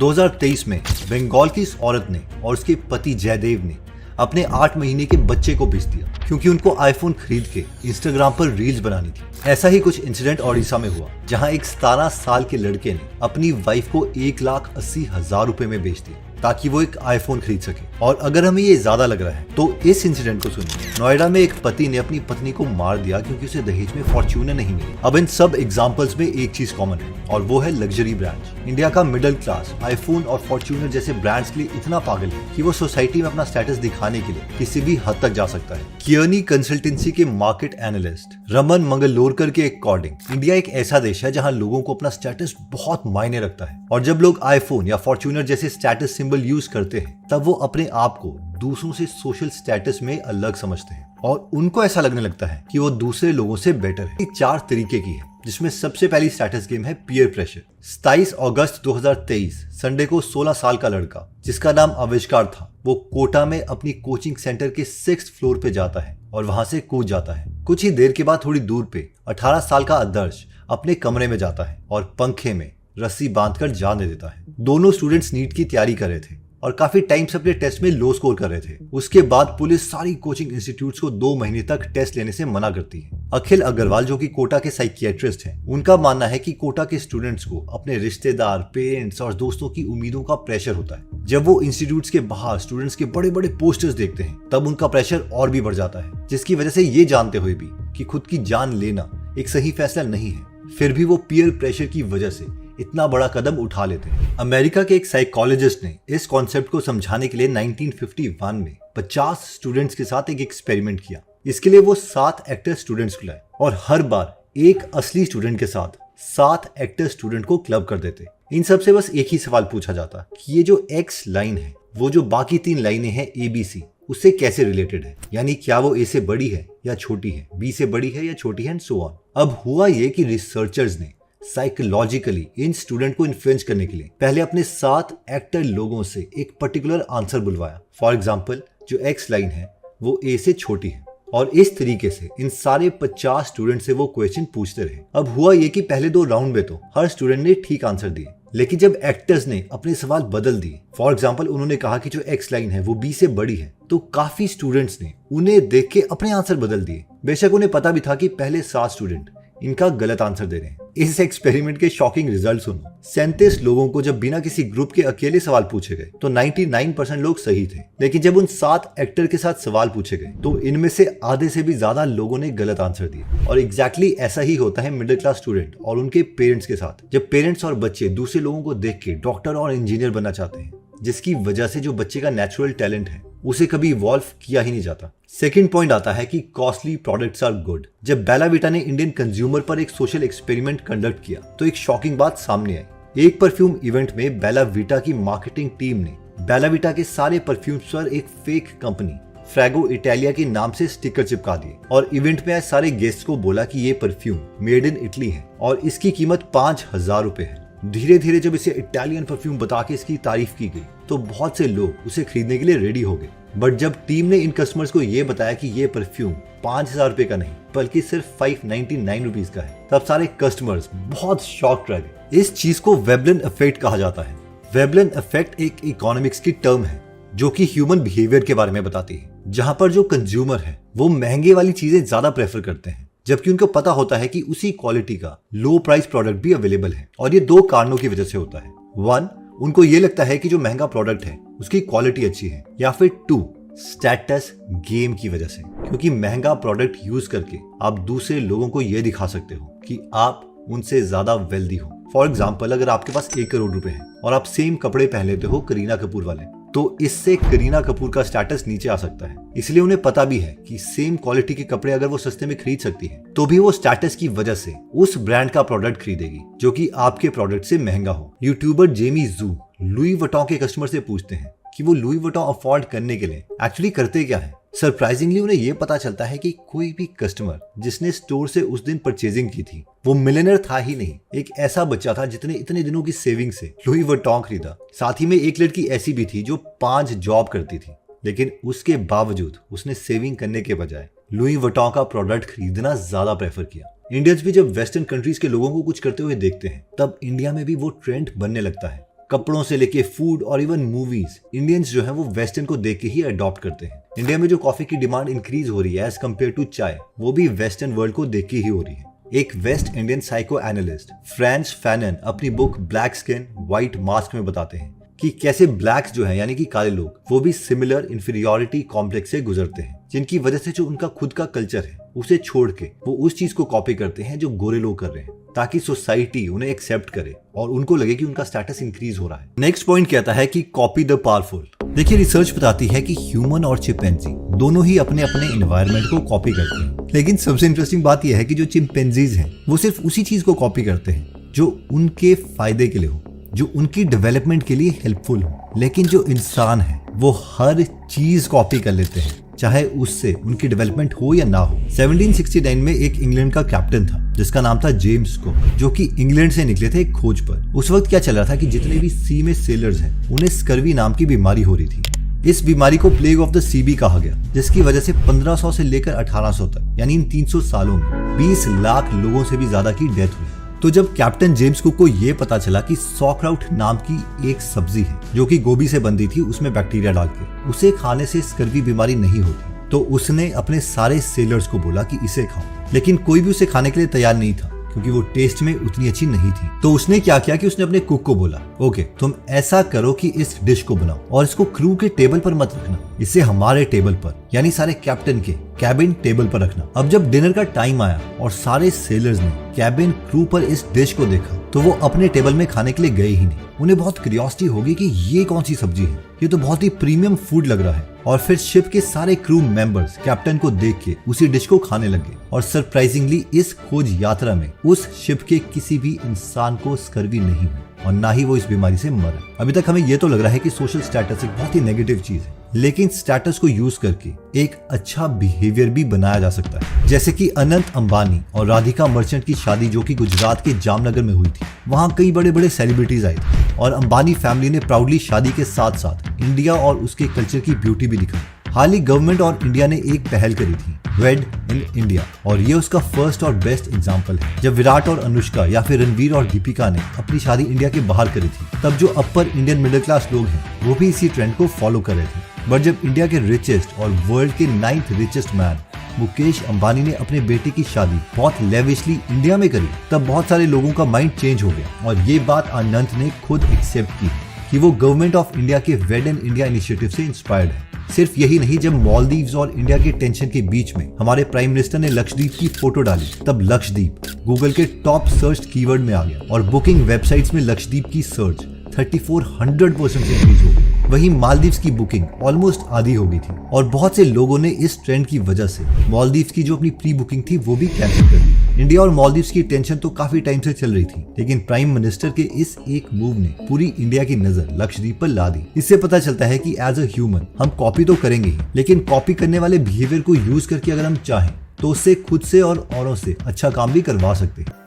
2023 में बंगाल की इस औरत ने और उसके पति जयदेव ने अपने 8 महीने के बच्चे को बेच दिया क्योंकि उनको आईफोन खरीद के इंस्टाग्राम पर रील्स बनानी थी। ऐसा ही कुछ इंसिडेंट ओडिशा में हुआ जहां एक 17 साल के लड़के ने अपनी वाइफ को 1,80,000 रुपए में बेच दिया ताकि वो एक आईफोन खरीद सके। और अगर हमें ये ज्यादा लग रहा है तो इस इंसिडेंट को सुनिए। नोएडा में एक पति ने अपनी पत्नी को मार दिया क्योंकि उसे दहेज में फॉर्च्यूनर नहीं मिली। अब इन सब एग्जांपल्स में एक चीज कॉमन है और वो है लग्जरी ब्रांड्स। इंडिया का मिडिल क्लास आईफोन और फॉर्च्यूनर जैसे ब्रांड्स के लिए इतना पागल है कि वो सोसाइटी में अपना स्टेटस दिखाने के लिए किसी भी हद तक जा सकता है। कियर्नी कंसल्टेंसी के मार्केट एनालिस्ट रमन मंगलोरकर के अकॉर्डिंग इंडिया एक ऐसा देश है जहां लोगों को अपना स्टेटस बहुत मायने रखता है और जब लोग आईफोन या फॉर्च्यूनर जैसे स्टेटस सिंबल यूज करते हैं तब वो अपने आप को दूसरों से सोशल स्टेटस में अलग समझते हैं और उनको ऐसा लगने लगता है कि वो दूसरे लोगों से बेटर है। 4 तरीके की है जिसमें सबसे पहली स्टेटस गेम है पीयर प्रेशर। 27 अगस्त 2023 संडे को 16 साल का लड़का जिसका नाम आविष्कार था वो कोटा में अपनी कोचिंग सेंटर के 6th फ्लोर पे जाता है और वहां से कूद जाता है। कुछ ही देर के बाद थोड़ी दूर पे 18 साल का आदर्श अपने कमरे में जाता है और पंखे में रस्सी बांधकर जान दे देता है। दोनों स्टूडेंट्स नीट की तैयारी कर रहे थे और काफी टाइम से अपने टेस्ट में लो स्कोर कर रहे थे। उसके बाद पुलिस सारी कोचिंग इंस्टीट्यूट्स को 2 महीने तक टेस्ट लेने से मना करती है। अखिल अग्रवाल जो कि कोटा के साइकियाट्रिस्ट हैं, उनका मानना है कि कोटा के स्टूडेंट्स को अपने रिश्तेदार, पेरेंट्स और दोस्तों की उम्मीदों का प्रेशर होता है। जब वो इंस्टीट्यूट्स के बाहर स्टूडेंट्स के बड़े बड़े पोस्टर्स देखते हैं तब उनका प्रेशर और भी बढ़ जाता है, जिसकी वजह से ये जानते हुए भी कि खुद की जान लेना एक सही फैसला नहीं है, फिर भी वो पीयर प्रेशर की वजह से इतना बड़ा कदम उठा लेते हैं। अमेरिका के एक साइकोलॉजिस्ट ने इस कॉन्सेप्ट को समझाने के लिए 1951 में 50 स्टूडेंट्स के साथ एक एक्सपेरिमेंट किया। इसके लिए वो 7 एक्टर स्टूडेंट्स को लाए और हर बार एक असली स्टूडेंट के साथ 7 एक्टर स्टूडेंट को क्लब कर देते। इन सब से बस एक ही सवाल पूछा जाता कि ये जो एक्स लाइन है वो जो बाकी 3 लाइनें हैं ABC उससे कैसे रिलेटेड है, यानी क्या वो ए से बड़ी है या छोटी है, बी से बड़ी है या छोटी है एंड सो ऑन। अब हुआ ये कि रिसर्चर्स ने साइकोलॉजिकली इन स्टूडेंट को इन्फ्लुएंस करने के लिए पहले अपने 7 एक्टर लोगों से एक पर्टिकुलर आंसर बुलवाया। फॉर एग्जाम्पल जो एक्स लाइन है वो ए से छोटी है और इस तरीके से इन सारे 50 स्टूडेंट से वो क्वेश्चन पूछते रहे। अब हुआ ये कि पहले 2 राउंड में तो हर स्टूडेंट ने ठीक आंसर दिए, लेकिन जब एक्टर्स ने अपने सवाल बदल दिए, फॉर एग्जाम्पल उन्होंने कहा कि जो एक्स लाइन है वो बी से बड़ी है, तो काफी स्टूडेंट्स ने उन्हें देख के अपने आंसर बदल दिए। बेशक उन्हें पता भी था कि पहले 7 स्टूडेंट इनका गलत आंसर दे रहे हैं। इस एक्सपेरिमेंट के शॉकिंग रिजल्ट सुनो। 37 लोगों को जब बिना किसी ग्रुप के अकेले सवाल पूछे गए तो 99% लोग सही थे, लेकिन जब उन 7 एक्टर के साथ सवाल पूछे गए तो इनमें से आधे से भी ज्यादा लोगों ने गलत आंसर दिए। और एग्जैक्टली ऐसा ही होता है मिडिल क्लास स्टूडेंट और उनके पेरेंट्स के साथ। जब पेरेंट्स और बच्चे दूसरे लोगों को देख के डॉक्टर और इंजीनियर बनना चाहते हैं, जिसकी वजह से जो बच्चे का नेचुरल टैलेंट है उसे कभी इवॉल्व किया ही नहीं जाता। सेकंड पॉइंट आता है कि कॉस्टली प्रोडक्ट्स आर गुड। जब बेला विटा ने इंडियन कंज्यूमर पर एक सोशल एक्सपेरिमेंट कंडक्ट किया तो एक शॉकिंग बात सामने आई। एक परफ्यूम इवेंट में बेला विटा की मार्केटिंग टीम ने बेला विटा के सारे परफ्यूम्स पर एक फेक कंपनी फ्रैगो इटालिया के नाम से स्टिकर चिपका दिए और इवेंट में आए सारे गेस्ट को बोला कि ये परफ्यूम मेड इन इटली है और इसकी कीमत 5,000 रुपए है। धीरे धीरे जब इसे इटालियन परफ्यूम बता के इसकी तारीफ की गई तो बहुत से लोग उसे खरीदने के लिए रेडी हो गए। बट जब टीम ने इन कस्टमर्स को ये बताया कि ये परफ्यूम 5,000 रुपए का नहीं बल्कि सिर्फ 599 रुपीज का है, तब सारे कस्टमर्स बहुत शॉक रह गए। इस चीज को वेबलन इफेक्ट कहा जाता है। वेबलन इफेक्ट एक इकोनॉमिक्स की टर्म है जो कि ह्यूमन बिहेवियर के बारे में बताती है, जहां पर जो कंज्यूमर है वो महंगे वाली चीजें ज्यादा प्रेफर करते हैं जबकि उनको पता होता है कि उसी क्वालिटी का लो प्राइस प्रोडक्ट भी अवेलेबल है। और ये 2 कारणों की वजह से होता है। 1, उनको ये लगता है कि जो महंगा प्रोडक्ट है उसकी क्वालिटी अच्छी है, या फिर 2, स्टेटस गेम की वजह से, क्योंकि महंगा प्रोडक्ट यूज करके आप दूसरे लोगों को ये दिखा सकते हो कि आप उनसे ज्यादा वेल्दी हो। फॉर एग्जाम्पल अगर आपके पास 1 करोड़ रुपए हैं और आप सेम कपड़े पहन लेते हो करीना कपूर वाले, तो इससे करीना कपूर का स्टेटस नीचे आ सकता है। इसलिए उन्हें पता भी है कि सेम क्वालिटी के कपड़े अगर वो सस्ते में खरीद सकती है तो भी वो स्टेटस की वजह से उस ब्रांड का प्रोडक्ट खरीदेगी जो कि आपके प्रोडक्ट से महंगा हो। यूट्यूबर जेमी जू लुई वुइटन के कस्टमर से पूछते हैं कि वो लुई वुइटन अफोर्ड करने के लिए एक्चुअली करते क्या है। सरप्राइजिंगली उन्हें यह पता चलता है कि कोई भी कस्टमर जिसने स्टोर से उस दिन परचेजिंग की थी वो मिलियनर था ही नहीं, एक ऐसा बच्चा था जितने इतने दिनों की सेविंग से लुई वुइटन खरीदा। साथ ही में एक लड़की ऐसी भी थी जो 5 जॉब करती थी, लेकिन उसके बावजूद उसने सेविंग करने के बजाय लुई वुइटन का प्रोडक्ट खरीदना ज्यादा प्रेफर किया। इंडियंस भी जब वेस्टर्न कंट्रीज के लोगों को कुछ करते हुए देखते हैं तब इंडिया में भी वो ट्रेंड बनने लगता है। कपड़ों से लेके फूड और इवन मूवीज, इंडियंस जो है वो वेस्टर्न को देख के ही अडॉप्ट करते हैं। इंडिया में जो कॉफी की डिमांड इंक्रीज हो रही है एज कम्पेयर टू चाय, वो भी वेस्टर्न वर्ल्ड को देख के ही हो रही है। एक West Indian psychoanalyst Frantz Fanon अपनी book black skin white mask में बताते हैं कि कैसे ब्लैक्स जो है यानी कि काले लोग, वो भी सिमिलर इंफीरियरिटी कॉम्प्लेक्स से गुजरते हैं, जिनकी वजह से जो उनका खुद का कल्चर है उसे छोड़ के वो उस चीज को कॉपी करते हैं जो गोरे लोग कर रहे हैं, ताकि सोसाइटी उन्हें एक्सेप्ट करे और उनको लगे कि उनका स्टेटस इंक्रीज हो रहा है। नेक्स्ट पॉइंट कहता है कि कॉपी द पावरफुल। देखिए, रिसर्च बताती है कि ह्यूमन और चिंपैंजी दोनों ही अपने अपने एनवायरनमेंट को कॉपी करते हैं, लेकिन सबसे इंटरेस्टिंग बात यह है कि जो चिंपैंजीज हैं वो सिर्फ उसी चीज को कॉपी करते हैं जो उनके फायदे के लिए हो, जो उनकी डेवलपमेंट के लिए हेल्पफुल हो। लेकिन जो इंसान है वो हर चीज कॉपी कर लेते हैं, चाहे उससे उनकी डेवलपमेंट हो या ना हो। 1769 में एक इंग्लैंड का कैप्टन था जिसका नाम था जेम्स कुक, जो कि इंग्लैंड से निकले थे एक खोज पर। उस वक्त क्या चल रहा था कि जितने भी सी में सेलर्स हैं उन्हें स्कर्वी नाम की बीमारी हो रही थी। इस बीमारी को प्लेग ऑफ द सी भी कहा गया, जिसकी वजह से 1500 से लेकर 1800 तक यानी इन 300 सालों में 20 लाख लोगों से भी ज्यादा की डेथ हुई। तो जब कैप्टन जेम्स कुक को ये पता चला कि सॉक्राउट नाम की एक सब्जी है जो कि गोभी से बनती थी, उसमें बैक्टीरिया डाल के उसे खाने से स्कर्वी बीमारी नहीं होती, तो उसने अपने सारे सेलर्स को बोला कि इसे खाओ। लेकिन कोई भी उसे खाने के लिए तैयार नहीं था क्योंकि वो टेस्ट में उतनी अच्छी नहीं थी। तो उसने क्या किया कि उसने अपने कुक को बोला, ओके तुम ऐसा करो कि इस डिश को बनाओ और इसको क्रू के टेबल पर मत रखना, इसे हमारे टेबल पर यानी सारे कैप्टन के कैबिन टेबल पर रखना। अब जब डिनर का टाइम आया और सारे सेलर्स ने कैबिन क्रू पर इस डिश को देखा तो वो अपने टेबल में खाने के लिए गए ही नहीं। उन्हें बहुत क्यूरियोसिटी होगी कि ये कौन सी सब्जी है, ये तो बहुत ही प्रीमियम फूड लग रहा है। और फिर शिप के सारे क्रू मेंबर्स कैप्टन को देख के उसी डिश को खाने लगे और सरप्राइजिंगली इस खोज यात्रा में उस शिप के किसी भी इंसान को स्कर्वी नहीं हुई और ना ही वो इस बीमारी से मरा। अभी तक हमें ये तो लग रहा है कि सोशल स्टेटस एक बहुत ही नेगेटिव चीज है, लेकिन स्टेटस को यूज करके एक अच्छा बिहेवियर भी बनाया जा सकता है। जैसे कि अनंत अंबानी और राधिका मर्चेंट की शादी जो कि गुजरात के जामनगर में हुई थी, वहां कई बड़े बड़े सेलिब्रिटीज आए थे और अंबानी फैमिली ने प्राउडली शादी के साथ साथ इंडिया और उसके कल्चर की ब्यूटी भी दिखाई। हाल ही गवर्नमेंट और इंडिया ने एक पहल करी थी, वेड इन इंडिया, और ये उसका फर्स्ट और बेस्ट एग्जांपल है। जब विराट और अनुष्का या फिर रणवीर और दीपिका ने अपनी शादी इंडिया के बाहर करी थी, तब जो अपर इंडियन मिडिल क्लास लोग हैं वो भी इसी ट्रेंड को फॉलो कर रहे थे। बट जब इंडिया के रिचेस्ट और वर्ल्ड के 9th richest man Mukesh Ambani ने अपने बेटे की शादी बहुत लेविशली इंडिया में करी, तब बहुत सारे लोगों का माइंड चेंज हो गया और ये बात अनंत ने खुद एक्सेप्ट की कि वो गवर्नमेंट ऑफ इंडिया के वेड इन इंडिया इनिशिएटिव से इंस्पायर्ड है। सिर्फ यही नहीं, जब मालदीव्स और इंडिया के टेंशन के बीच में हमारे प्राइम मिनिस्टर ने लक्षद्वीप की फोटो डाली, तब लक्षद्वीप गूगल के टॉप सर्च कीवर्ड में आ गया और बुकिंग वेबसाइट्स में लक्षद्वीप की सर्च 3400% से इंक्रीज हो गई। वहीं मालदीव्स की बुकिंग ऑलमोस्ट आधी हो गई थी और बहुत से लोगों ने इस ट्रेंड की वजह से मालदीव्स की जो अपनी प्री बुकिंग थी वो भी कैंसिल कर दी। इंडिया और मालदीव्स की टेंशन तो काफी टाइम से चल रही थी, लेकिन प्राइम मिनिस्टर के इस एक मूव ने पूरी इंडिया की नजर लक्षद्वीप पर ला दी। इससे पता चलता है कि एज अ ह्यूमन हम कॉपी तो करेंगे ही, लेकिन कॉपी करने वाले बिहेवियर को यूज करके अगर हम चाहें तो उससे खुद से और औरों से अच्छा काम भी करवा सकते हैं।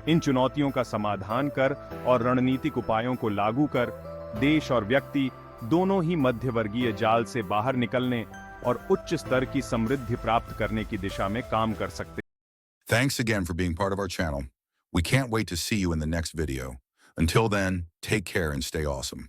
इन चुनौतियों का समाधान कर और रणनीतिक उपायों को लागू कर देश और व्यक्ति दोनों ही मध्यवर्गीय जाल से बाहर निकलने और उच्च स्तर की समृद्धि प्राप्त करने की दिशा में काम कर सकते हैं। Thanks again for being part of our channel. We can't wait to see you in the next video. Until then, take care and stay awesome.